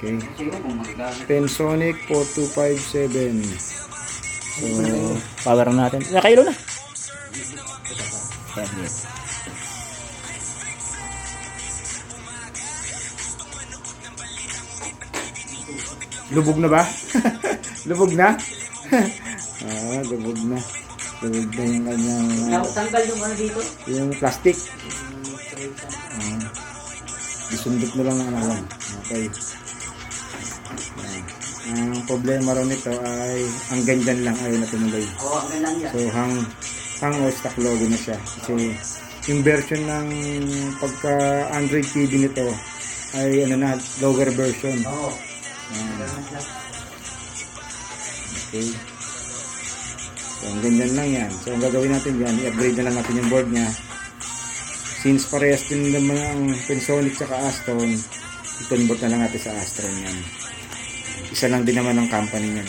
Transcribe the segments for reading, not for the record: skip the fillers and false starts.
Okay. Pensonic 4257. So, Power natin. Nakailo na. Yan, yan. lubog na ba? Lubog na? Lubog na. Lubog na yung kanyang Tanggal yung ano dito? yung plastic. Isundot na lang ng ano lang. Okay. Ang problema rin nito ay ang ganyan lang ay natumuloy. Oo, ang lang yan. So hang stock logo na siya. Kasi yung version ng pagka Android TV nito ay ano na, lower version. Oo. Okay. So ang ganyan lang yan. So ang gagawin natin yan, i-upgrade na lang natin yung board niya. Since parehas din naman ang Pensonic at Astron, i-convert na lang natin sa Astron yan. Isa lang din naman ang company niyan.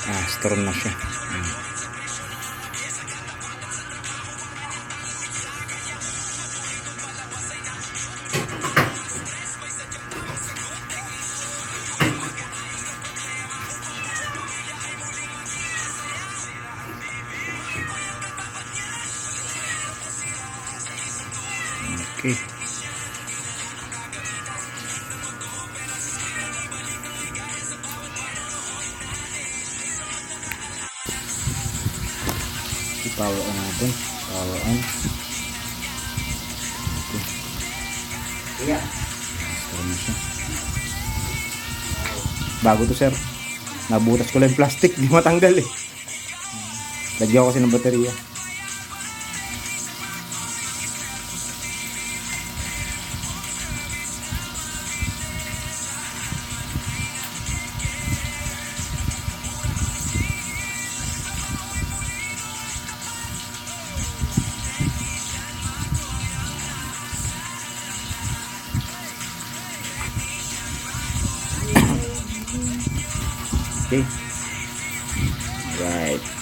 Astron na siya. Okay. Power on natin. Power on. Okay. Yeah. Astron na siya. Bago to, sir. Nabutas ko lang yung plastic, di matanggal eh. Lagyan ko kasi ng baterya. Okay. Right.